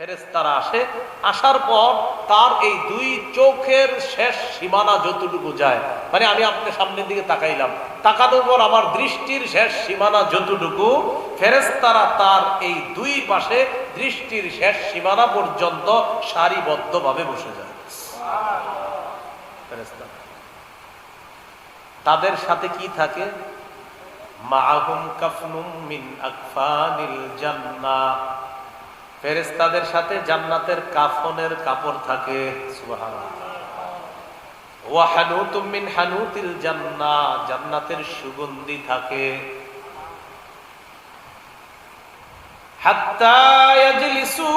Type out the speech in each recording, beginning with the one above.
ফেরেশতারা আসে, আসার পর তার এই দুই চোখের শেষ সীমানা যতটুকু যায়, মানে আমি আপনার সামনের দিকে তাকাইলাম, তাকানোর পর আমার দৃষ্টির শেষ সীমানা যতটুকু, ফেরেশতারা তার এই দুই পাশে দৃষ্টির শেষ সীমানা পর্যন্ত সারিবদ্ধভাবে বসে যায়। ফেরেশতারা তাদের সাথে কি থাকে? মাআহুম কাফনুম মিন আকফানিল জান্নাহ, ফেরেশতাদের সাথে জান্নাতের কাফনের কাপড় থাকে। সুবহানাল্লাহ। ওয়া হানুতুম মিন হানুতিল জান্নাহ, জান্নাতের সুগন্ধি থাকে। হাত্তা ইয়াজলিসু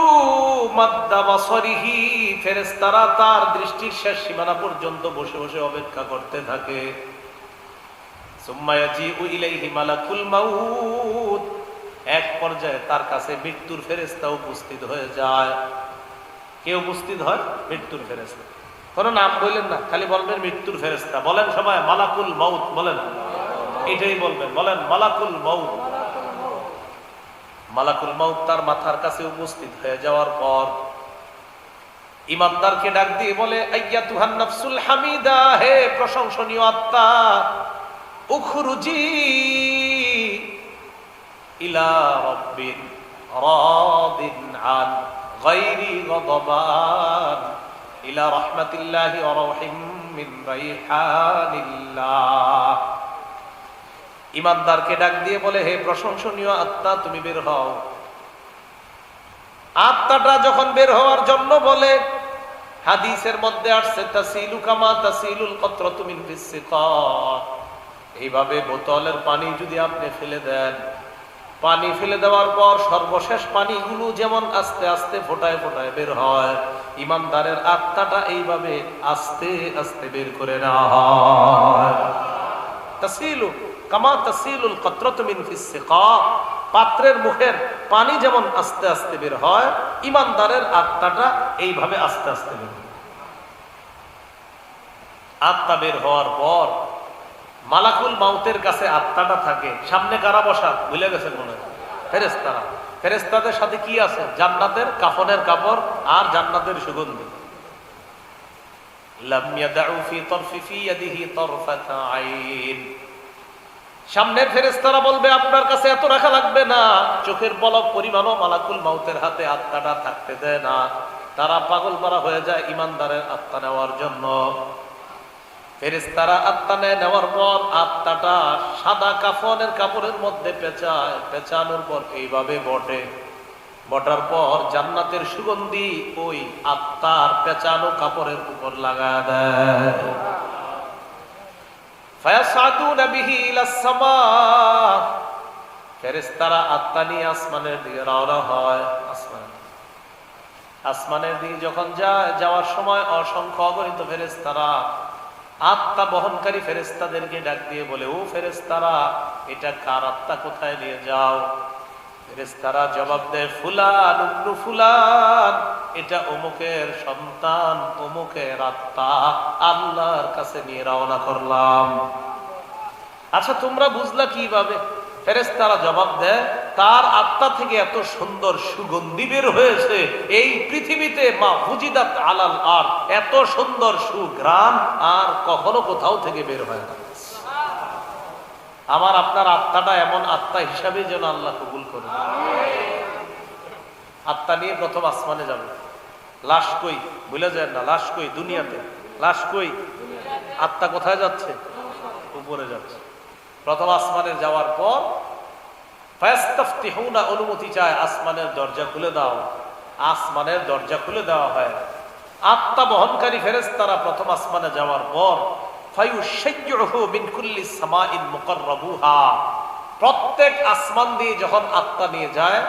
মাদ্দা বাসরিহি, ফেরেশতারা তার দৃষ্টির শেষ সীমানা পর্যন্ত বসে বসে অপেক্ষা করতে থাকে। সুম্মা ইয়াজিউ ইলাইহি মালাকুল মাউত, এক পর্যায়ে তার কাছে মৃত্যুর ফেরেশতা উপস্থিত হয়ে যায়। কে উপস্থিত হয়? মৃত্যুর ফেরেশতা। কোনো নাম বললেন না, খালি বলবেন মৃত্যুর ফেরেশতা। বলেন সবাই মালাকুল মাউত, বলেন এটাই বলবেন, বলেন মালাকুল মাউত। মালাকুল মাউত তার মাথার কাছে উপস্থিত হয়ে যাওয়ার পর ইমানদারকে ডাক দিয়ে বলে, আইয়াতুহান নাফসুল হামিদা, হে প্রশংসনীয় আত্মা, উখরুজি ইলা রাব্বিন রাদিন আন গায়রি গাদাবান ইলা রাহমাতিল্লাহি ওয়া রাহিম মিন রাইহানিল্লাহ। ইমানদারকে ডাক দিয়ে বলে, হে প্রশংসনীয় আত্মা, তুমি বের হও। আত্মাটা যখন বের হওয়ার জন্য বলে, হাদিসের মধ্যে আসছে তাসিলু কামা তাসিলুল কতরাতু মিন ফিস সিকা, এইভাবে বোতলের পানি যদি আপনি ফেলে দেন, পানি ফেলে দেওয়ার পর সর্বশেষ পানিগুলো যেমন আস্তে আস্তে ফোটায় ফোটায় বের হয়, ইমানদারের আত্মাটা এইভাবে আস্তে আস্তে বের করে নেওয়া হয়। তাসিলু কামা তাসিলুল কতরাতু মিন ফিস সিকা, পাত্রের মুখের পানি যেমন আস্তে আস্তে বের হয়, ইমানদারের আত্মাটা এইভাবে আস্তে আস্তে বের হয়। আত্মা বের হওয়ার পর মালাকুল মাউতের কাছে আত্মাটা থাকে। সামনে কারা বসা ভুলে গেছেন মনে হয়? ফেরেশতারা। ফেরেশতাদের সাথে কি আছে? জান্নাতের কাফনের কাপড় আর জান্নাতের সুগন্ধি। লাম ইয়াদউ ফি তরফি ফি ইয়াদিহি তরফাতা আইন, সামনের ফেরেশতারা বলবে আপনার কাছে এত রাখা লাগবে না, চোখের পলক পরিমাণও মালাকুল মাউতের হাতে আত্মাটা থাকতে দেয় না। তারা পাগল পারা হয়ে যায় ইমানদারের আত্মা নেওয়ার জন্য। ফেরেশতারা আত্মা নেওয়ার পর আত্মাটা সাদা কাফনের কাপড়ের মধ্যে পেঁচায়, পেঁচানোর পর এইভাবে বটে, বটার পর জান্নাতের সুগন্ধি ওই আত্মার পেঁচানো কাপড়ের উপর লাগা দেয়। ফায়াসাদুনা বিহি ইলাস সামা, ফেরেশতারা আত্মা নিয়ে আসমানের দিকে রওনা হয়। আসমানের দিকে যখন যায়, যাওয়ার সময় অসংখ্য অগণিত ফেরেশতারা আত্মা বহনকারী ফেরেশতাদেরকে ডাক দিয়ে বলে, ও ফেরেশতারা, এটা কার আত্মা, কোথায় নিয়ে যাও? ফেরেশতারা জবাব দেয়, ফুলান ইবনু ফুলান, এটা অমুকের সন্তান, অমুকের আত্মা, আল্লাহর কাছে নিয়ে রওনা করলাম। আচ্ছা তোমরা বুঝলা কিভাবে? ফেরেশতারা জবাব দেয়, তার আত্মা থেকে এত সুন্দর সুগন্ধি বের হয়েছে, এই পৃথিবীতে মা হুজিদাত আলাল আর এত সুন্দর সুঘ্রাণ আর কখনো কোথাও থেকে বের হয় না। আমার আপনার আত্মাটা এমন আত্মা হিসাবে যেন আল্লাহ কবুল করে। আত্মা নিয়ে প্রথম আসমানে যাবে। লাশ কই? ভুলে যায় না, লাশ কই? দুনিয়াতে। লাশ কই? আত্মা কোথায় যাচ্ছে? উপরে যাচ্ছে। প্রথম আসমানে যাওয়ার পর ফায়াস্তাফতিহুনা, অনুমতি চায়, আসমানের দরজা খুলে দাও। আসমানের দরজা খুলে দেওয়া হয়। আত্মা বহনকারী ফেরেশতারা প্রথম আসমানে যাওয়ার পর ফায়ুশাইয়ুহু মিন কুল্লি সামাইন মুকাররাবুহা, প্রত্যেক আসমান দিয়ে যখন আত্মা নিয়ে যায়,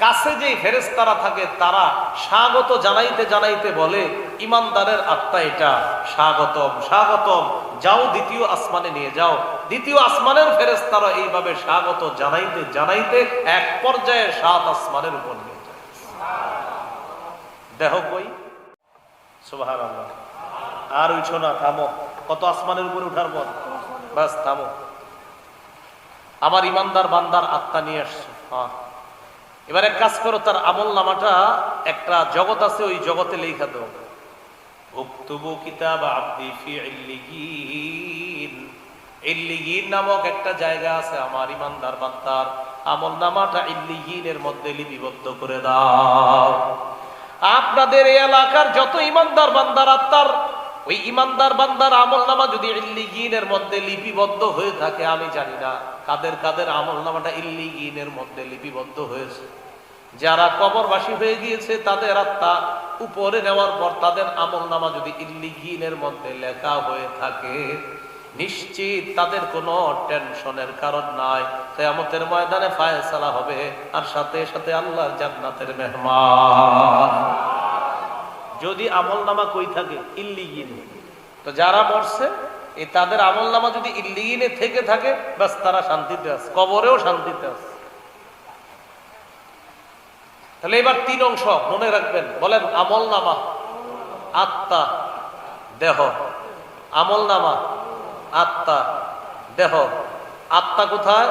কাছে যে ফেরেশতারা থাকে তারা স্বাগত জানাইতে জানাইতে বলে, ইমানদারের আত্মা এটা, স্বাগতম স্বাগতম, যাও দ্বিতীয় আসমানে নিয়ে যাও। দ্বিতীয় আসমানের ফেরেশতারা এইভাবে স্বাগত জানাইতে জানাইতে এক পর্যায়ে 7 আসমানের উপর নিয়ে যায়। দেহ কই? সুবহানাল্লাহ। আর উঠো না, থামো। কত আসমানের উপরে উঠার পর বাস থামো। আমার ইমানদার বান্দার আত্মা নিয়ে আসছো। হ্যাঁ, এবার এক কাজ করো, তার আমল নামাটা একটা জগৎ আছে, ওই জগতে লেখা দাও, উক্তুবু কিতাব আব্দি ফি ইল্লিয়িন। ইল্লিয়িন নামক একটা জায়গা আছে আমার ইমানদার বান্দার আমল নামাটা ইল্লিয়িনের মধ্যে লিপিবদ্ধ করে দাও। আপনাদের এই এলাকার যত ইমানদার বান্দার আত্মার, ওই ইমানদার বান্দার আমল নামা যদি ইল্লিয়িনের মধ্যে লিপিবদ্ধ হয়ে থাকে, আমি জানি না কাদের কাদের আমল নামাটা ইল্লিয়িনের মধ্যে লিপিবদ্ধ হয়েছে। যারা কবরবাসী হয়ে গিয়েছে তাদের আত্মা উপরে নেওয়ার পর তাদের আমল নামা যদি ইল্লিয়িনের মধ্যে লেখা হয়ে থাকে, নিশ্চিত তাদের কোনো টেনশনের কারণ নাই। কিয়ামতের ময়দানে ফায়সালা হবে, আর সাথে সাথে আল্লাহর জান্নাতের মেহমান। যদি আমল নামা কই থাকে? ইল্লিয়িন। তো যারা মরছে এই তাদের আমল নামা যদি ইল্লিয়িনে থেকে থাকে, বাস তারা শান্তিতে আছে, কবরেও শান্তিতে আছে। তাহলে এবার 3 অংশ মনে রাখবেন, বলেন আমল নামা, আত্মা, দেহ। আমল নামা, আত্মা, দেহ। আত্মা কোথায়?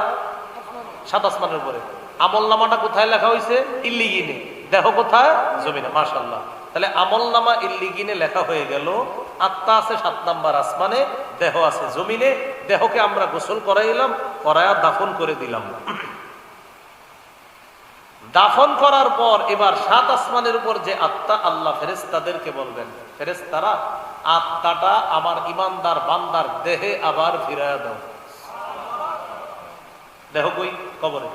7 আসমানের উপরে। আমল নামাটা কোথায় লেখা হয়েছে? ইল্লিয়িনে। দেহ কোথায়? জমিনে। মাশাআল্লাহ। তাহলে আমল নামা ইল্লিয়িনে লেখা হয়ে গেল, আত্মা আছে 7 নাম্বার আসমানে, দেহ আছে জমিনে। দেহকে আমরা গোসল করাইলাম, করায়া দাফন করে দিলাম। দাফন করার পর এবার 7 আসমানের উপর যে আত্মা, আল্লাহ ফেরেশতাদেরকে বলবেন, ফেরেশতারা আত্মাটা আমার ইমানদার বান্দার দেহে আবার ফিরায়া দাও। দেহ কই? কবরে।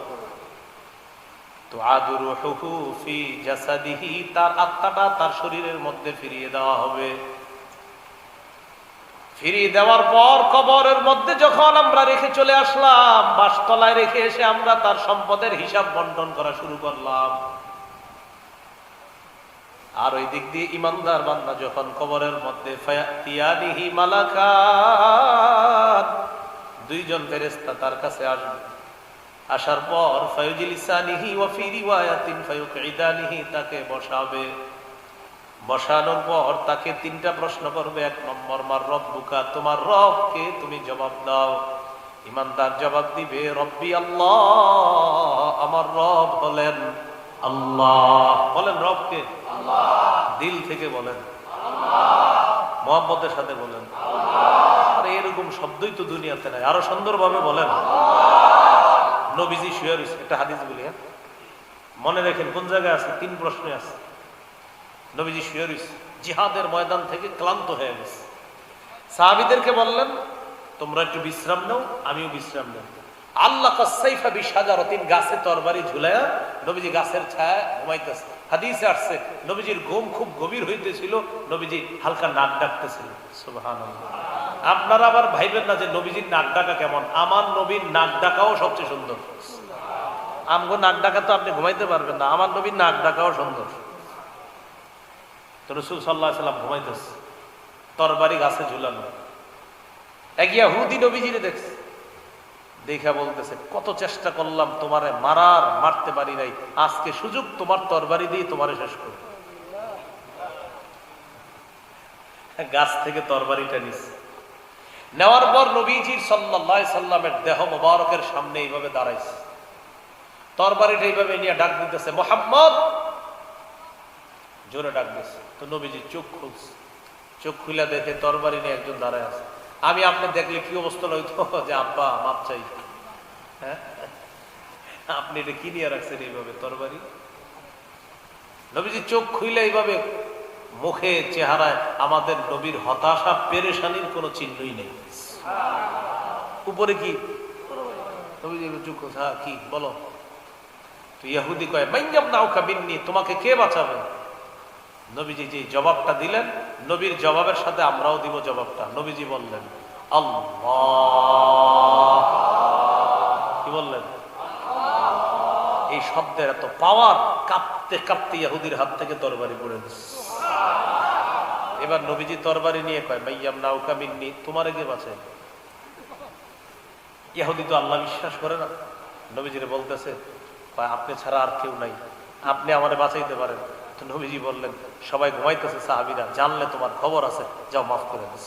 তুআদু রূহুহু ফি জাসাদিহি, তার আত্মাটা তার শরীরের মধ্যে ফিরিয়ে দেওয়া হবে। ফিরিয়ে দেওয়ার পর কবরের মধ্যে যখন আমরা রেখে চলে আসলাম, বাসতলায় রেখে এসে আমরা তার সম্পদের হিসাব বন্টন করা শুরু করলাম। আর ওই দিক দিয়ে ইমানদার বান্দা যখন কবরের মধ্যে, ফায়াতিয়ানিহি মালাকান, 2 জন ফেরেশতা তার কাছে আসবে। আসার পর ফায়ুজলিসানিহি ওয়া ফি রিওয়ায়াতিন ফায়ুকঈদানিহি, তাকে বসাবে। বসানোর পর তাকে 3টা প্রশ্ন করবে। 1 নম্বর, মার রব্বুকা, তোমার রব কে? তুমি জবাব দাও। ইমানদার জবাব দিবে, রব্বি আল্লাহ, আমার রব হলেন আল্লাহ। বলেন রব কে? আল্লাহ। দিল থেকে বলেন আল্লাহ, মুহাব্বতের সাথে বলেন আল্লাহ। আর এরকম শব্দই তো দুনিয়াতে নাই, আরো সুন্দরভাবে বলেন আল্লাহ। নবীজি শুয়ে রয়েছে, একটা হাদিস বলি, হ্যাঁ মনে রাখেন কোন জায়গায় আছে, 3 প্রশ্নে আছে। নবীজি শুয়ে রয়েছে, জিহাদের ময়দান থেকে ক্লান্ত হয়ে গেছে। সাহাবীদেরকে বললেন, তোমরা একটু বিশ্রাম নাও, আমিও বিশ্রাম নেব। আল্লাহ কাসাইফা বিশাজারাতিন, গাছে তরবারি ঝুলায়া নবীজি গাছের ছায়া ঘুমাইতেছে। হাদিসে আসছে নবীজির ঘুম খুব গভীর হইতেছিল, নবীজি হালকা নাক ডাকতেছিল। সুবহানাল্লাহ। আপনারা আবার ভাইবেন না যে নবীজির নাক ডাকা কেমন, আমার নবীর নাক ডাকাও সবচেয়ে সুন্দর। আমগো নাক ডাকা তো আপনি ঘুমাইতে পারবেন না, আমার নবীর নাক ডাকাও সুন্দর। তো রাসূল সাল্লাল্লাহু আলাইহি ওয়াসাল্লাম ঘুমাইতেছে, তরবারি গাছে ঝুলানো। এক ইহুদি নবীজিরে দেখছে, দেখা বলতেছে, কত চেষ্টা করলাম তোমারে মারার, মারতে পারি নাই, আজকে সুযোগ, তোমার তরবারি দিয়ে তোমারে শেষ করব। গাছ থেকে তরবারিটা নিছে, নেওয়ার পর নবীজির সাল্লাল্লাহু আলাইহি সাল্লামের দেহ মোবারকের সামনে এইভাবে দাঁড়াইছে, তরবারিটা এইভাবে নিয়ে ডাক দিতেছে, মুহাম্মদ, জোরে ডাক দিচ্ছে। তো নবীজি চোখ খুলছে, চোখ খুলে দেখে তরবারি নিয়ে একজন দাঁড়ায় আছে। আমি আপনি দেখলে কি অবস্থা হইতো যে আব্বা মাপ চাই, হ্যাঁ আপনি এটা কি নিয়ে রাখছেন এইভাবে তরবারি? নবীজি চোখ খুলে এইভাবে, মুখে চেহারায় আমাদের নবীর হতাশা পেরেশানির কোনো চিহ্নই নেই। উপরে কি নবীজি চোখ, হ্যাঁ কি বলো? তো ইহুদি কয়, মাইয়ামনাউকা মিন্নি, তোমাকে কে বাঁচাবে? নবীজি যে জবাবটা দিলেন, নবীর জবাবের সাথে আমরাও দিব জবাবটা। নবীজি বললেন আল্লাহ। কি বললেন? এই শব্দের এত পাওয়ার, কাঁপতে কাঁপতে ইহুদির হাত থেকে তরবারি পড়ে গেছে। এবার নবীজি তরবারি নিয়ে কয়, মাইয়ামনাউকা মিন্নি, তোমারে কে বাঁচায়? ইহুদি তো আল্লাহ বিশ্বাস করে না। নবীজিরে বলতেছে, আপনি ছাড়া আর কেউ নাই, আপনি আমারে বাঁচাইতে পারেন। তো নবীজি বললেন, সবাই ঘুমাইতেছে, সাহাবীরা, জানলে তোমার খবর আছে, যাও মাফ করে দিস।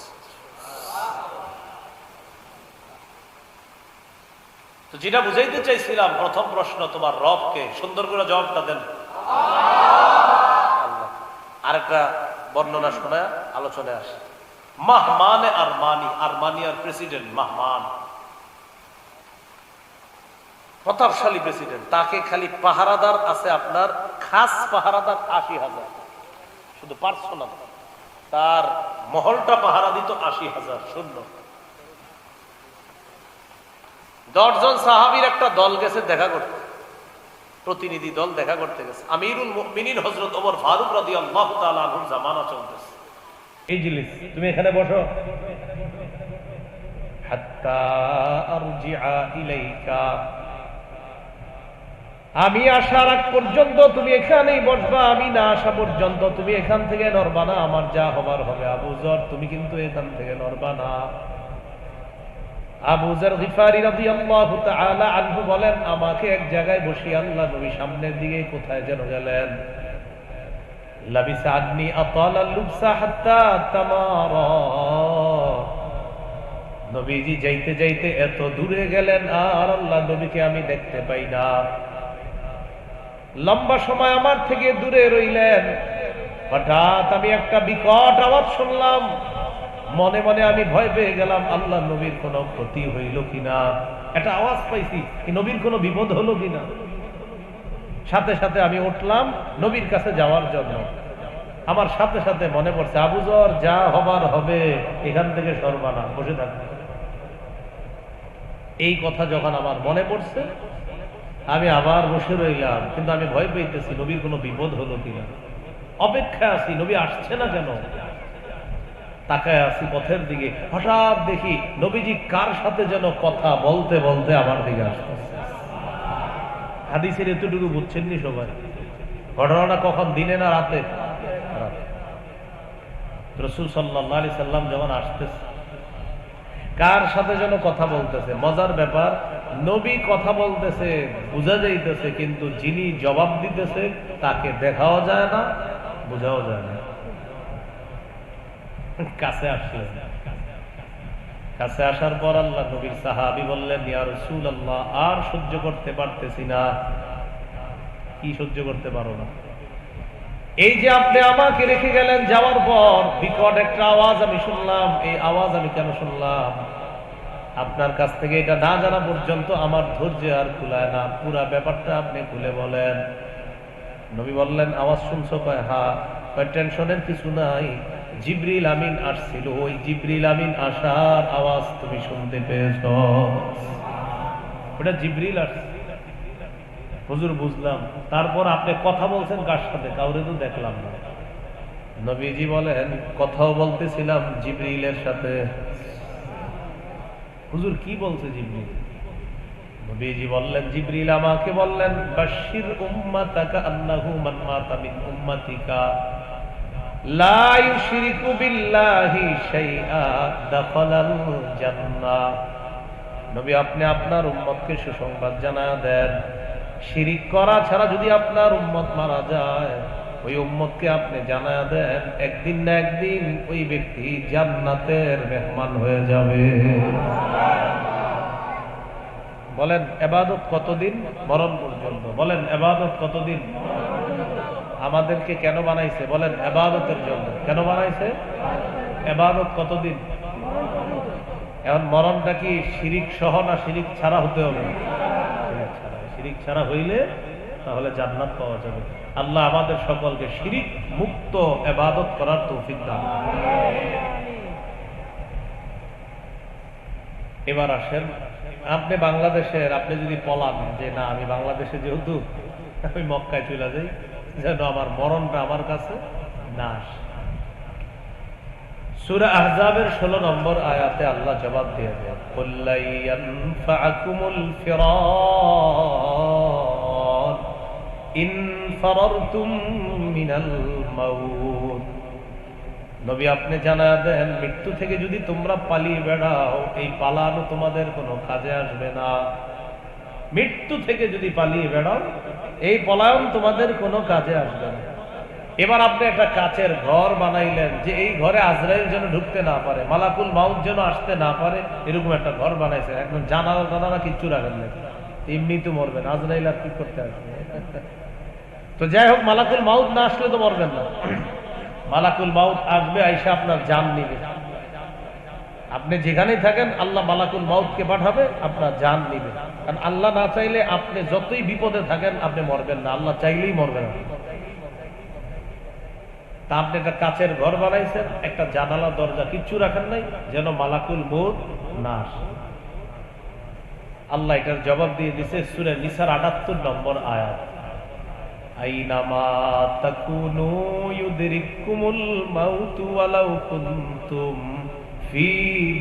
তো যেটা বুঝাইতে চাইছিলাম, প্রথম প্রশ্ন, তোমার রব কে? সুন্দর করে জবাবটা দেন। আরেকটা বর্ণনা শোনায় আলোচনায় আসে। মাহমানে আরমানি, আরমানিয়ার প্রেসিডেন্ট মাহমান, প্রতাপশালী প্রেসিডেন্ট, তাকে খালি পাহারাদার আছে আপনার খাস পাহারাদার 80,000, শুধু পার্সোনাল, তার মহলটা পাহারা দিত 80,000 শূন্য। 10 জন সাহাবীর একটা দল গেছে দেখা করতে, প্রতিনিধি দল দেখা করতে গেছে। আমিরুল মুমিনিন হযরত ওমর ফারুক রাদিয়াল্লাহু তাআলা আনহুর জামানা চলতেছে। এই জিলিস, তুমি এখানে বসো, হাত্তা আরজিআ ইলাইকা, আমি আসার আগ পর্যন্ত তুমি এখানেই বসবা, আমি না আসা পর্যন্ত তুমি এখান থেকে নড়বা না, আমার যা হবার হবে। আবু যর, তুমি কিন্তু এখান থেকে নড়বা না। আবু যর গিফারি রাদিয়াল্লাহু তাআলা আনহু বলেন, আমাকে এক জায়গায় বসিয়ে আল্লাহ নবী সামনের দিকে কোথায় যেন গেলেন। লাবিসা আদনি আতালা লুবসা হাত্তা তামারা, নবীজি যাইতে যাইতে এত দূরে গেলেন আর আল্লাহ নবীকে আমি দেখতে পাই না। লম্বা সময় আমার থেকে দূরে রইলেন। হঠাৎ আমি একটা বিকট আওয়াজ শুনলাম, মনে মনে আমি ভয় পেয়ে গেলাম, আল্লাহ নবীর কোনো ক্ষতি হইল কিনা। একটা আওয়াজ পাইছি, নবীর কোনো বিপদ হলো কিনা। সাথে সাথে আমি উঠলাম নবীর কাছে যাওয়ার জন্য। আমার সাথে সাথে মনে পড়ছে, আবু যর, যা হবার হবে, এখান থেকে সরবা না, বসে থাকবে। এই কথা যখন আমার মনে পড়ছে, আমি আবার বসে রইলাম, কিন্তু আমি ভয় পেয়েছি নবীর কোনো বিপদ হলো কিনা। অপেক্ষায় আছি, নবী আসছে না কেন। তাকায় আছি পথের দিকে, হঠাৎ দেখি নবীজি কার সাথে যেন কথা বলতে বলতে আমার দিকে আসতেছে। হাদিসের এতটুকু বুঝছেন নি সবাই? ঘটনাটা কখন, দিনে না রাতে? রাসূল সাল্লাল্লাহু আলাইহি সাল্লাম যখন আসতেছে, কার সাথে যেন কথা বলতেছে। মজার ব্যাপার, নবী কথা বলতেছে, বোঝা যাইতেছে, কিন্তু যিনি জবাব দিতেছে তাকে দেখাও যায় না, বোঝাও যায় না। কাছে আসলেন, কাছে আসার পর আল্লাহ নবীর সাহাবী বললেন, ইয়া রাসূলুল্লাহ, আর সহ্য করতে পারতেছি না। কি সহ্য করতে পারো না? এই যে আপনি আমাকে রেখে গেলেন, যাওয়ার পর বিকট একটা আওয়াজ আমি শুনলাম। এই আওয়াজ আমি কেন শুনলাম? আপনার কাছ থেকে এটা না জানা পর্যন্ত আমার ধৈর্য আর কুলায় না। পুরা ব্যাপারটা আপনি খুলে বলেন। নবী বললেন, আওয়াজ শুনছো? কয় হ্যাঁ। কয় টেনশনের কিছু নাই, জিবরিল আমিন আসছিল, ওই জিবরিল আমিন আসার আওয়াজ তুমি শুনতে পেয়েছ। ওটা জিবরিল আসছে। হুজুর বুঝলাম। তারপর আপনি কথা বলছেন কার সাথে? কাউরে তো দেখলাম না। নবীজি বলেন, কথাও বলতেছিলাম জিবরিলের সাথে। হুজুর কি বলছে জিবরিল? নবীজি বললেন, জিবরিল আমাকে বললেন, বাশশির উম্মাতাকা আন্নাহু মান মাতা মিন উম্মাতিকা লা ইউশরিকু বিল্লাহি শাইআ দাখালাল জান্নাহ। নবী, আপনি আপনার উম্মতকে সুসংবাদ জানায়া দেন, শিরিক করা ছাড়া যদি আপনার উম্মত মারা যায়, ওই উম্মতকে আপনি জানায়া দেন, একদিন না একদিন ওই ব্যক্তি জান্নাতের মেহমান হয়ে যাবে। বলেন ইবাদত কতদিন? মরণ পর্যন্ত। বলেন ইবাদত কতদিন? আমাদেরকে কেন বানাইছে? বলেন ইবাদতের জন্য। কেন বানাইছে? ইবাদত কতদিন? এখন মরণটা কি শিরিক সহ না শিরিক ছাড়া হতে হবে? শিরিক ছাড়া হইলে তাহলে জান্নাত পাওয়া যাবে। আল্লাহ আমাদের সকলকে শিরিক মুক্ত ইবাদত করার তৌফিক দান করুন। এবার আসেন, আপনি বাংলাদেশের, আপনি যদি পলান যে না আমি বাংলাদেশে যেহেতু আমি মক্কায় চলে যাই, যেন আমার মরণটা আমার কাছে না আসে। সূরা আহজাবের 16 নম্বর আয়াতে আল্লাহ জবাব দিয়ে দেন, কুল্লা ইয়ানফাকুমুল ফিরার ইন ফারারতুম মিনাল মাউত। নবী, আপনি জানায়া দেন, মৃত্যু থেকে যদি তোমরা পালিয়ে বেড়াও, এই পালানো তোমাদের কোনো কাজে আসবে না। মৃত্যু থেকে যদি পালিয়ে বেড়াও, এই পলায়ন তোমাদের কোনো কাজে আসবে না। এবার আপনি একটা কাচের ঘর বানাইলেন, যে এই ঘরে আজরাইল যেন ঢুকতে না পারে, মালাকুল মাউত যেন আসতে না পারে, এরকম একটা ঘর বানাইছেন। একদম জানালা টানালা কিচ্ছু রাখেন না, এমনি তো মরবেন, আজরাইল আর কি করতে আসবে? তো যাই হোক, মালাকুল মাউত না আসলে তো মরবেন না। মালাকুল মাউত আসবে, আইসা আপনার জান নিবে। আপনি যেখানেই থাকেন আল্লাহ মালাকুল মাউতকে পাঠাবে, আপনার জান নিবে। কারণ আল্লাহ না চাইলে আপনি যতই বিপদে থাকেন আপনি মরবেন না, আল্লাহ চাইলেই মরবেন না। তা আপনি একটা কাচের ঘর বানাইছেন, একটা জানালা দরজা কিচ্ছু রাখেন নাই যেন মালাকুল মউত না আসে। আল্লাহ এটার জবাব দিয়ে দিছে সূরা নিসার ৭৮ নম্বর আয়াত, আইনামা তাকুনু ইউদরিকুমুল মাউতু ওয়ালাউ কুনতুম ফি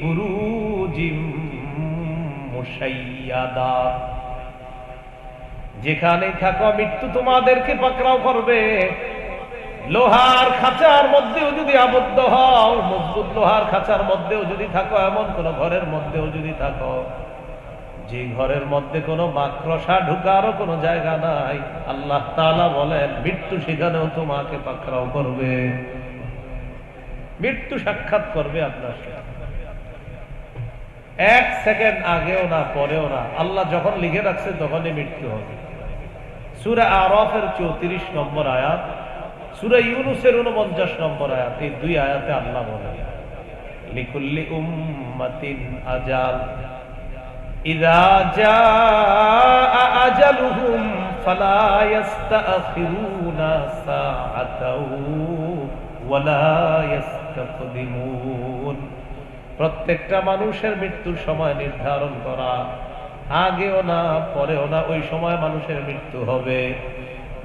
বুরুজিম মুশাইয়াদা। যেখানেই থাকো মৃত্যু তোমাদেরকে পাকড়াও করবে। লোহার খাঁচার মধ্যেও যদি আবদ্ধ হও, মজবুত লোহার খাঁচার মধ্যেও যদি থাকো, এমন কোন ঘরের মধ্যেও যদি থাকো যে ঘরের মধ্যে কোনো মাকড়সা ঢুকারও কোনো জায়গা নাই, আল্লাহ তাআলা বলেন মৃত্যু সেখানেও তোমাকে পাকড়াও করবে, মৃত্যু সাক্ষাৎ করবে আপনার সাথে। এক সেকেন্ড আগেও না পরেও না, আল্লাহ যখন লিখে রাখছে তখনই মৃত্যু হবে। সূরা আরাফের 34 নম্বর আয়াত, সূরা ইউনূসের 49 নম্বর আয়াত, এই দুই আয়াতে আল্লাহ বলেন লিকুল্লি উম্মাতিন আজাল ইযা জাআ আজালুহুম ফালা ইস্তাখিরুনা সাআতাও ওয়ালা ইস্তাকদিমুন। প্রত্যেকটা মানুষের মৃত্যুর সময় নির্ধারণ করা, আগেও না পরেও না, ওই সময় মানুষের মৃত্যু হবে।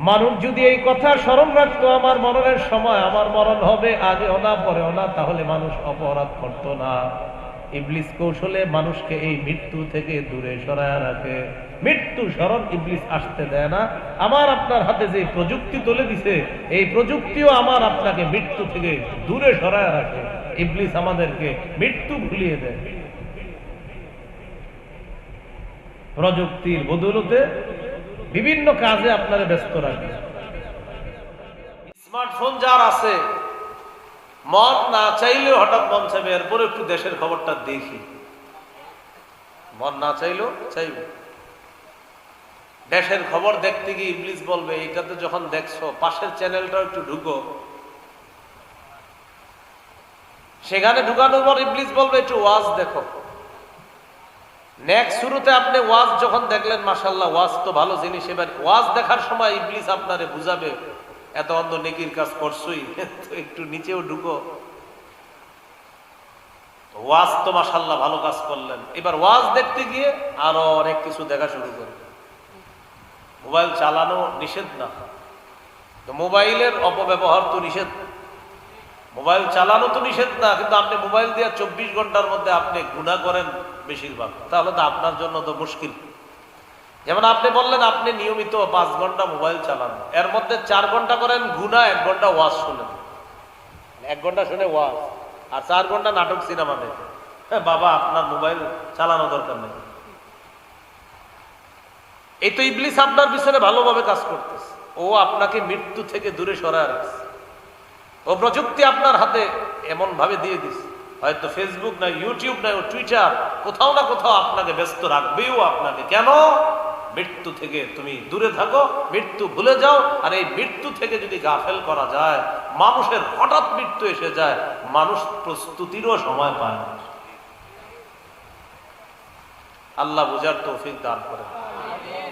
মানুষ যদি এই কথা স্মরণ রাখতো আমার মরণের সময় আমার মরণ হবে, আগেও না পরেও না, তাহলে মানুষ অপরাধ করত না। ইবলিস কৌশলে মানুষকে এই মৃত্যু থেকে দূরে সরায় রাখে। মৃত্যু স্মরণ ইবলিস আসতে দেয় না। আমার আপনার হাতে যে প্রযুক্তি তুলে দিছে, এই প্রযুক্তিও আমার আপনাকে মৃত্যু থেকে দূরে সরায় রাখে। ইবলিস আমাদেরকে মৃত্যু ভুলিয়ে দেয়। প্রযুক্তির বদৌলতে বিভিন্ন কাজে আপনারা ব্যস্ত রাখবে। স্মার্টফোন যার আছে, মন না চাইলেও হঠাৎ মন চাইবে এরপরে একটু দেশের খবরটা দেখি, মন না চাইলেও চাইবে। দেশের খবর দেখতে গিয়ে ইবলিস বলবে এটাতে যখন দেখছো পাশের চ্যানেলটা একটু ঢুকো, সেখানে ঢুকানোর পর ইবলিস বলবে একটু ওয়াজ দেখো। নেক্সট শুরুতে আপনি ওয়াজ যখন দেখলেন, মাশাআল্লাহ ওয়াজ তো ভালো জিনিস, এবার ওয়াজ দেখার সময় ইবলিস আপনারে বুঝাবে এত অন্ধ নেকির কাজ করছই, তো একটু নিচেও ঢুকো। ওয়াজ তো মাশাআল্লাহ ভালো কাজ করলেন, এবার ওয়াজ দেখতে গিয়ে আরো অনেক কিছু দেখা শুরু করে। মোবাইল চালানো নিষেধ না, তো মোবাইলের অপব্যবহার তো নিষেধ। মোবাইল চালানো তো নিষেধ না, কিন্তু আপনি মোবাইল দিয়ে 24 ঘন্টার মধ্যে আপনি গুনাহ করেন বেশিরভাগ, তাহলে তো আপনার জন্য তো মুশকিল। যেমন আপনি বললেন আপনি নিয়মিত 5 ঘন্টা মোবাইল চালান, এর মধ্যে 4 ঘন্টা করেন গুনাহ, 1 ঘন্টা ওয়াজ শুনেন। 1 ঘন্টা শুনে ওয়াজ আর 4 ঘন্টা নাটক সিনেমা দেখে। বাবা আপনার মোবাইল চালানো দরকার নেই। এই তো ইবলিস আপনার পিছনে ভালোভাবে কাজ করতেছে, ও আপনাকে মৃত্যু থেকে দূরে সরায় রাখছে। ও প্রযুক্তি আপনার হাতে এমন ভাবে দিয়ে দিচ্ছে, হয়তো ফেসবুক নাই, ইউটিউব নাই, ও টুইটার, কোথাও না কোথাও আপনাকে ব্যস্ত রাখবেও। আপনাকে কেন? মৃত্যু থেকে তুমি দূরে থাকো, মৃত্যু ভুলে যাও। আর এই মৃত্যু থেকে যদি গাফেল করা যায়, মানুষের হঠাৎ মৃত্যু এসে যায়, মানুষ প্রস্তুতিরও সময় পায় না। আল্লাহ বুঝার তৌফিক দান করে।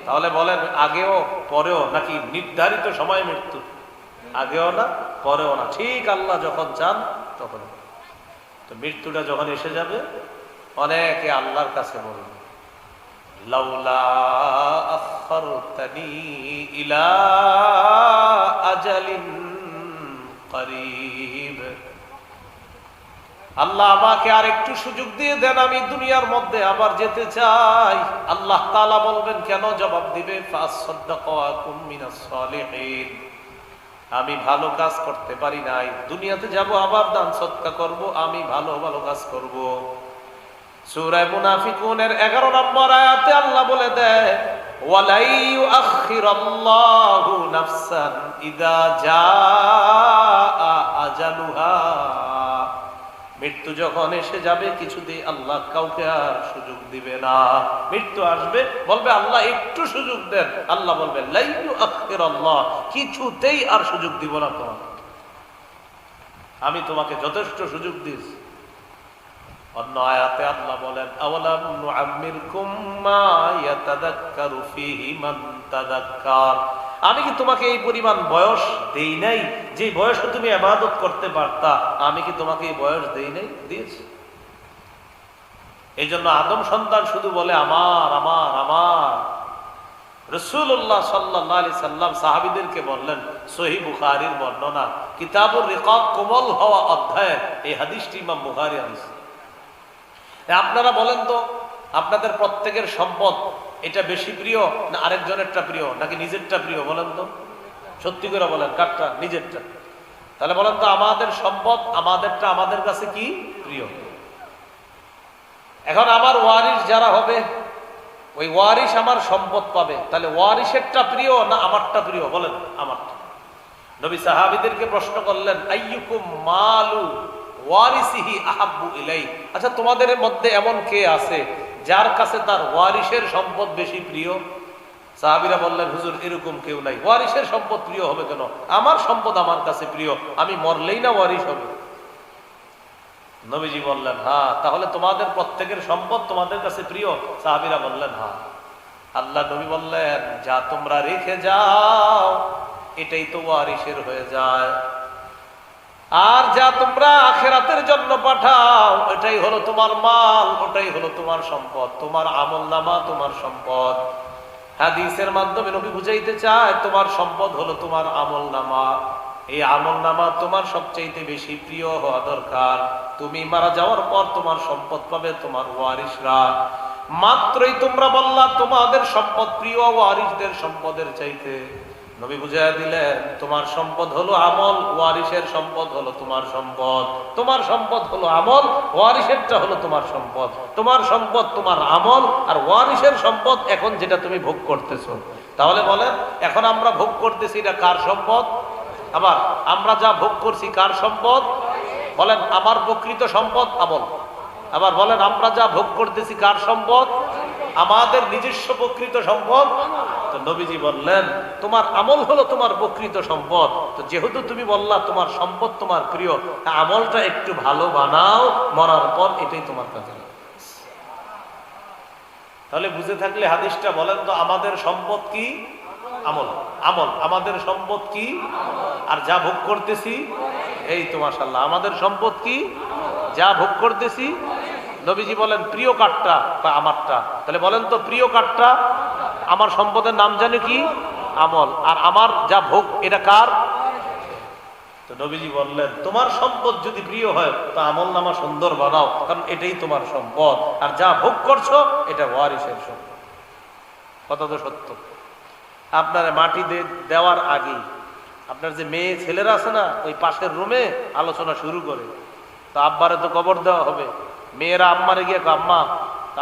তাহলে বলেন আগেও পরেও নাকি নির্ধারিত সময় মৃত্যু? আগেও না পরেও না, ঠিক আল্লাহ যখন চান তখন। তো মৃত্যুটা যখন এসে যাবে, অনেকে আল্লাহর কাছে বলবে লাউলা আখখারতানি ইলা আজালিন করিব, আল্লাহ আমাকে আর একটু সুযোগ দিয়ে দেন, আমি দুনিয়ার মধ্যে আবার যেতে চাই। আল্লাহ তাআলা বলবেন কেন? জবাব দিবে ফাসাদদাকা ওয়া কুম মিনাস সালিহিন, আমি ভালো কাজ করতে পারি নাই, দুনিয়াতে যাব আবার দান সদকা করব, আমি ভালো ভালো কাজ করব। সূরা মুনাফিকুনের 11 নম্বর আয়াতে আল্লাহ বলে দেয় ওয়ালাই ইউআখিরাল্লাহু নাফসান ইযা জাআ আজালুহা, মৃত্যু যখন এসে যাবে কিছুতেই আল্লাহ কাউকে আর সুযোগ দিবে না। মৃত্যু আসবে, বলবে আল্লাহ একটু সুযোগ দেন, আল্লাহ বলবে লা ইউআখিরাল্লাহ, কিছুতেই আর সুযোগ দিব না তোমার। আমি তোমাকে যথেষ্ট সুযোগ দিয়েছি। অন্য আয়াতে আল্লাহ বলেন, আওয়ালাম নুআম্মিরকুম মা ইয়াতাযাক্কারু ফীহি মান তাযাক্কার, আমি কি তোমাকে এই পরিমাণ বয়স দেই নাই যে বয়সে তুমি ইবাদত করতে পারতা? আমি কি তোমাকে এই বয়স দেই নাই? দিয়েছি। এই জন্য আদম সন্তান শুধু বলে আমার আমার আমার। রাসূলুল্লাহ সাল্লাল্লাহু আলাইহি সাল্লাম সাহাবীদেরকে বললেন, সহিহ বুখারীর বর্ণনা, কিতাবুর রিকাব, কোমল হওয়া অধ্যায়, এই হাদিসটি ইমাম বুখারী আনছে। আপনারা বলেন তো, আপনাদের প্রত্যেকের সম্পদ এটা বেশি প্রিয় না আরেকজনেরটা প্রিয়, নাকি নিজেরটা প্রিয়? বলেন তো, সত্যি করে বলেন, কারটা? নিজেরটা। তাহলে বলেন তো, আমাদের সম্পদ আমাদেরটা আমাদের কাছে কি প্রিয়? এখন আমার ওয়ারিস যারা হবে, ওই ওয়ারিস আমার সম্পদ পাবে, তাহলে ওয়ারিসেরটা প্রিয় না আমারটা প্রিয়? বলেন, আমারটা। নবী সাহাবীদেরকে প্রশ্ন করলেন, আইয়ুকুম মালু ওয়ারিসিহি আহাব্বু ইলাই, আচ্ছা তোমাদের মধ্যে এমন কে আছে যার কাছে তার ওয়ারিসের সম্পদ বেশি প্রিয়? সাহাবীরা বললেন, হুজুর এরকম কেউ নাই। ওয়ারিসের সম্পদ প্রিয় হবে কেন? আমার সম্পদ আমার কাছে প্রিয়, আমি মরলেই না ওয়ারিস হবে। নবীজি বললেন, হ্যাঁ, তাহলে তোমাদের প্রত্যেকের সম্পদ তোমাদের কাছে প্রিয়? সাহাবীরা বললেন, হ্যাঁ। আল্লাহ নবী বললেন, যা তোমরা রেখে যাও এটাই তো ওয়ারিসের হয়ে যায়, আর যা তোমরা আখিরাতের জন্য পাঠাও এটাই হলো তোমার মাল, ওটাই হলো তোমার সম্পদ, তোমার আমলনামা তোমার সম্পদ। হাদিসের মাধ্যমে নবী বুঝাইতে চায়, তোমার সম্পদ হলো তোমার আমলনামা। এই আমলনামা তোমার সবচেয়ে বেশি প্রিয় হওয়া দরকার। তুমি মারা যাওয়ার পর তোমার সম্পদ পাবে তোমার ওয়ারিসরা। মাত্রই তোমরা বললা তোমাদের সম্পদ প্রিয় ওয়ারিসদের সম্পদের চাইতে, নবী বুঝাইয়া দিলেন, তোমার সম্পদ হলো আমল, ওয়ারিসের সম্পদ হলো তোমার সম্পদ। তোমার সম্পদ হলো আমল, ওয়ারিসেরটা হলো তোমার সম্পদ। তোমার সম্পদ তোমার আমল, আর ওয়ারিসের সম্পদ এখন যেটা তুমি ভোগ করতেছো। তাহলে বলেন, এখন আমরা ভোগ করতেছি এটা কার সম্পদ? আবার আমরা যা ভোগ করছি কার সম্পদ? বলেন, আমার প্রকৃত সম্পদ আমল। আবার বলেন, আমরা যা ভোগ করতেছি কার সম্পদ? আমাদের নিজস্ব প্রকৃত সম্পদ। তো নবীজি বললেন, তোমার আমল হলো তোমার প্রকৃত সম্পদ। তো যেহেতু তুমি বললা তোমার সম্পদ তোমার প্রিয়, আমলটা একটু ভালো বানাও, মরার পর এটাই তোমার কাছে। তাহলে বুঝে থাকলে হাদিসটা বলেন তো, আমাদের সম্পদ কি? আমল। আমল আমাদের সম্পদ কি? আর যা ভোগ করতেছি, এই তো মাশাআল্লাহ, আমাদের সম্পদ কি? যা ভোগ করতেছি। নবীজি বলেন, প্রিয় কাঠটা বা আমারটা? তাহলে বলেন তো, প্রিয় কাঠটা? আমার সম্পদের নাম জানে কি? আমল। আর আমার যা ভোগ এটা কার? তো নবীজি বললেন, তোমার সম্পদ যদি প্রিয় হয় তো আমল নামা সুন্দর বানাও, কারণ এটাই তোমার সম্পদ। আর যা ভোগ করছো এটা ওয়ারিসের সম্পদ। কথা তো সত্য। আপনার মাটি দেওয়ার আগে আপনার যে মেয়ে ছেলেরা আছে না, ওই পাশের রুমে আলোচনা শুরু করে, তো আব্বারে তো কবর দেওয়া হবে। মেয়েরা আম্মারে গিয়ে, আম্মা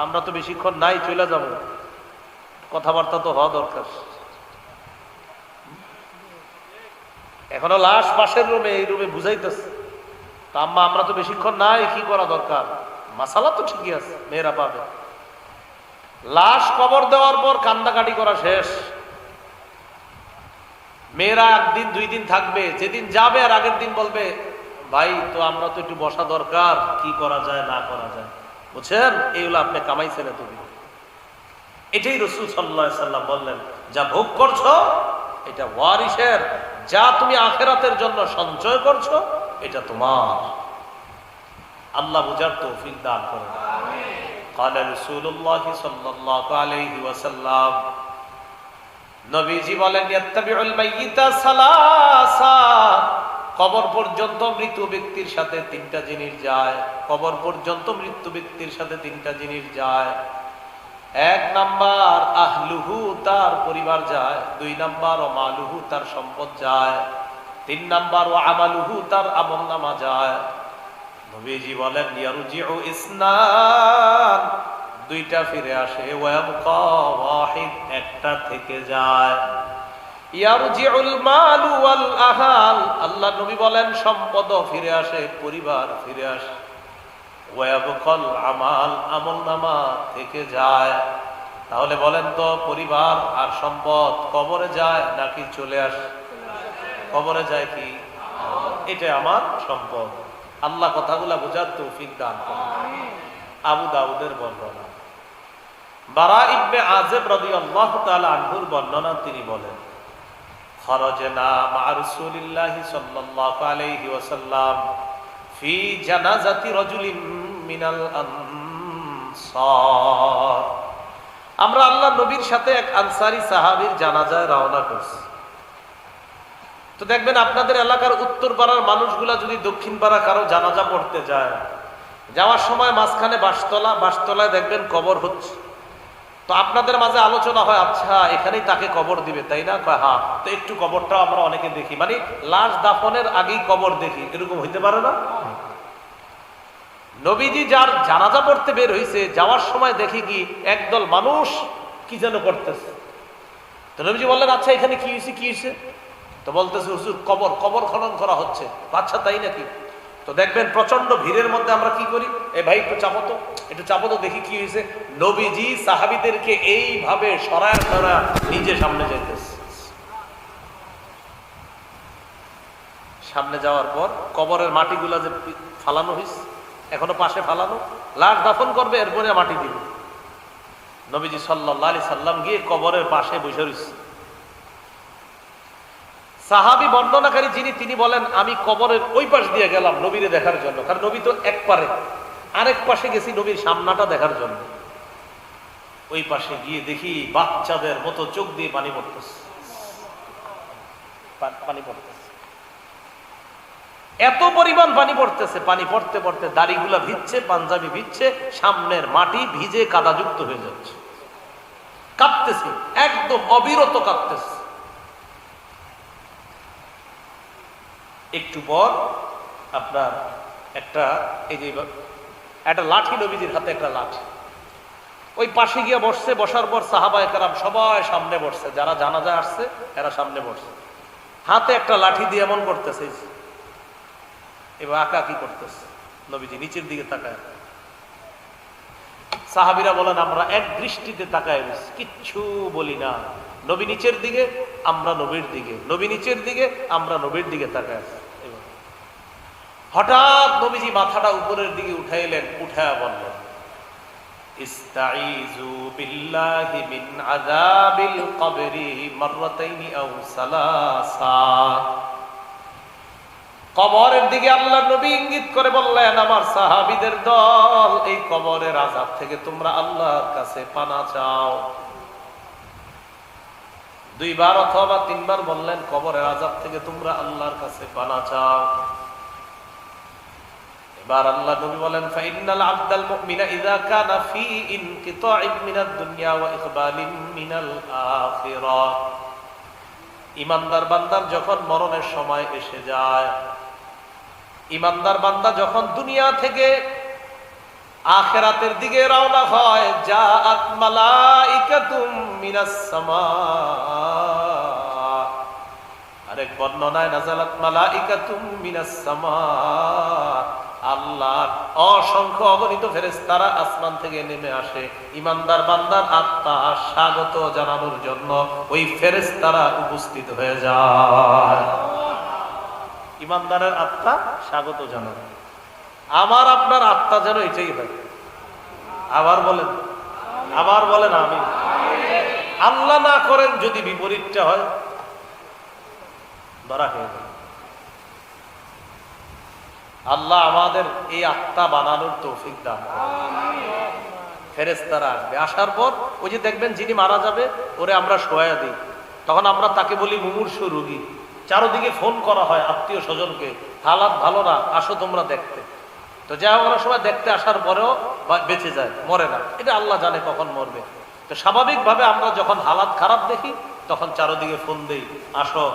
আমরা তো বেশিক্ষণ নাই, চলে যাবো, কথাবার্তা তো হওয়া দরকার। এখনো লাশ পাশের রুমে, এই রুমে বুঝাইতেছে, তা আম্মা আমরা তো বেশিক্ষণ নাই, কি করা দরকার? মাসালা তো ঠিকই আছে, মেয়েরা পাবে। লাশ কবর দেওয়ার পর কান্দাকাটি করা শেষ। মেয়েরা একদিন দুই দিন থাকবে, যেদিন যাবে আর আগের দিন বলবে, ভাই তো আমরা তো একটু বসা দরকার, কি করা যায় না করা যায়। বুঝছেন, এইগুলো আপনি কামাইছেন তুমি। এটাই রাসূল সাল্লাল্লাহু আলাইহি সাল্লাম বললেন, যা ভোগ করছো এটা ওয়ারিসের, যা তুমি আখিরাতের জন্য সঞ্চয় করছো এটা তোমার। আল্লাহ বুঝার তৌফিক দান করেন। আমিন। قال رسول الله صلى الله عليه وسلم, নবীজি বলেন, ইয়াত্তাবিউল মাইয়িতা সালাসা, কবর পর্যন্ত মৃত ব্যক্তির সাথে তিনটা জিনিস যায়। কবর পর্যন্ত মৃত্যু ব্যক্তির সাথে তিনটা জিনিস যায়। এক নাম্বার আহলুহু, তার পরিবার যায়। দুই নাম্বার ও মালুহু, তার সম্পদ যায়। তিন নাম্বার ও আমালুহু, তার আমলনামা যায়। নবীজি বলেন, ইয়ারজিউ ইসনান, দুইটা ফিরে আসে, ওয়ায়াবকা ওয়াহিদ, একটা থেকে যায়। ইয়ারজিউল মালু ওয়াল আহাল, আল্লাহ নবী বলেন সম্পদও ফিরে আসে, পরিবার ফিরে আসে। ওয়ায়াবকাল আমাল, আমলনামা থেকে যায়। তাহলে বলেন তো, পরিবার আর সম্পদ কবরে যায় নাকি চলে আসে? কবরে যায় কি? এটা আমার সম্পদ। আল্লাহ কথাগুলা বোঝার তৌফিক দান করেন। আবু দাউদের বর্ণনা, বারা ইবনে আযিব রাদিয়াল্লাহু তাআলা আনহুর বর্ণনা, তিনি বলেন, খরজনা মা রাসূলিল্লাহি সাল্লাল্লাহু আলাইহি ওয়াসাল্লাম ফি জানাজাতি রাজুলিন মিনাল আনসার। আমরা আল্লাহ নবীর সাথে এক আনসারী সাহাবীর জানাজায় রওনা করছি। তো দেখবেন আপনাদের এলাকার উত্তর পাড়ার মানুষগুলা যদি দক্ষিণ পাড়া কারো জানাজা পড়তে যায়, যাওয়ার সময় মাঝখানে বাসতলায় দেখবেন কবর হচ্ছে। তো আপনাদের মাঝে আলোচনা হয়, আচ্ছা এখানেই তাকে কবর দিবে, তাই না? হ্যাঁ, তো একটু কবরটাও আমরা অনেকে দেখি, মানে লাশ দাফনের আগেই কবর দেখি, এরকম হইতে পারে না? নবীজি যার জানাজা পড়তে বের হইছে, যাওয়ার সময় দেখি কি একদল মানুষ কি যেন করতেছে। তো নবীজি বললেন, আচ্ছা এখানে কি হয়েছে, কি হয়েছে? তো বলতেছে, হুজুর কবর খনন করা হচ্ছে। আচ্ছা তাই নাকি? তো দেখবেন প্রচন্ড ভিড়ের মধ্যে আমরা কি করি, এ ভাই একটু চাপো তো দেখি কি হয়েছে। নবীজি সাহাবীদেরকে এইভাবে সরায় নিজে সামনে যাইতেছে। সামনে যাওয়ার পর কবরের মাটিগুলা যে ফালানো হয়েছে, এখনো পাশে ফালানো, লাশ দাফন করবে, এরপরে মাটি দিবে। নবীজি সাল্লাল্লাহু আলাইহি সাল্লাম গিয়ে কবরের পাশে বসে রয়েছে। সাহাবী বর্ণনাকারী যিনি, তিনি বলেন, আমি কবরের ওই পাশ দিয়ে গেলাম নবীরে দেখার জন্য, কারণ নবী তো এক পারে, আরেক পাশে গেছি নবীর সামনাটা দেখার জন্য। ওই পাশে গিয়ে দেখি বাচ্চাদের মতো চোখ দিয়ে পানি পড়তেছে। এত পরিমাণ পানি পড়তেছে, পানি পড়তে পড়তে দাড়িগুলা ভিজছে, পাঞ্জাবি ভিজছে, সামনের মাটি ভিজে কাদাযুক্ত হয়ে যাচ্ছে। কাঁপতেছে, একদম অবিরত কাঁপতেছে। একটু পর আপনার একটা লাঠি, নবীজির হাতে একটা লাঠি, ওই পাশে গিয়ে বসছে। বসার পর সাহাবায়ে কেরাম সবাই সামনে বসছে, যারা জানাজা আসছে এরা সামনে বসছে। হাতে একটা লাঠি দিয়ে এমন করতেছে, এবার আঁকা কি করতেছে। নবীজি নিচের দিকে তাকায়। সাহাবীরা বলেন, আমরা এক দৃষ্টিতে তাকায় কিচ্ছু বলি না। নবী নিচের দিকে, আমরা নবীর দিকে, নবী নিচের দিকে, আমরা নবীর দিকে তাকায়। হঠাৎ নবীজি মাথাটা উপরের দিকে উঠাইলেন, উঠায়া বললেন, ইস্তাইযু বিল্লাহি মিন আযাবিল কবরি মাররাতাইনি আও সালাসা। কবরের দিকে আল্লাহর নবী ইঙ্গিত করে বললেন, আমার সাহাবীদের দল, এই কবরের আযাব থেকে তোমরা আল্লাহর কাছে পানা চাও। দুইবার অথবা তিনবার বললেন, কবরের আযাব থেকে তোমরা আল্লাহর কাছে পানা চাও। এবার আল্লাহ নবী বলেন, ফাইন্নাল আবদাল মুমিনা ইযা কানা ফি ইনকিতাইন মিনাদ দুনিয়া ওয়া ইকবালিন মিনাল আখিরাহ। ঈমানদার বান্দার যখন মরণের সময় এসে যায়, ঈমানদার বান্দা যখন দুনিয়া থেকে আখিরাতের দিকে রওনা হয়, জাআত মালাইকাতুম মিনাস সামা, আরেক বর্ণনায় নাযালাত মালাইকাতুম মিনাস সামা, আল্লাহর অসংখ্য অগণিত ফেরেশতারা আসমান থেকে নেমে আসে ঈমানদার বান্দার আত্মা স্বাগত জানানোর জন্য। ওই ফেরেশতারা উপস্থিত হয়ে যায়, ঈমানদারের আত্মা স্বাগত জানানো। আমার আপনার আত্মা যেন এটাই হয়। আবার বলেন আমি। আল্লাহ না করেন যদি বিপরীতটা হয়, ধরা হয়ে যায়। আল্লাহ আমাদের এই আত্মা বানানোর তৌফিক দান করেন। ফেরেশতারা আসবে, আসার পর ওই যে দেখবেন যিনি মারা যাবে ওরে আমরা শোয়া দিই, তখন আমরা তাকে বলি মুমূর্ষু রোগী। চারদিকে ফোন করা হয় আত্মীয় স্বজনকে, হালাত ভালো না, আসো তোমরা দেখতে। তো যা অনেক সময় দেখতে আসার পরেও বেঁচে যায়, মরে না, এটা আল্লাহ জানে কখন মরবে। তো স্বাভাবিকভাবে আমরা যখন হালাত খারাপ দেখি তখন চারদিকে ফোন দেই, আসো,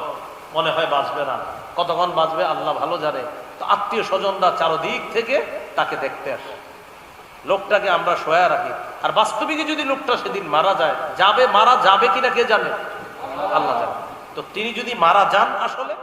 মনে হয় বাঁচবে না, কতক্ষণ বাঁচবে আল্লাহ ভালো জানে। তো আত্মীয় স্বজনরা চারদিক থেকে তাকে দেখতে আসে, লোকটাকে আমরা শোয়া রাখি। আর বাস্তবিকে যদি লোকটা সেদিন মারা যাবে কিনা কে জানে? আল্লাহ জানে। তো তিনি যদি মারা যান আসলে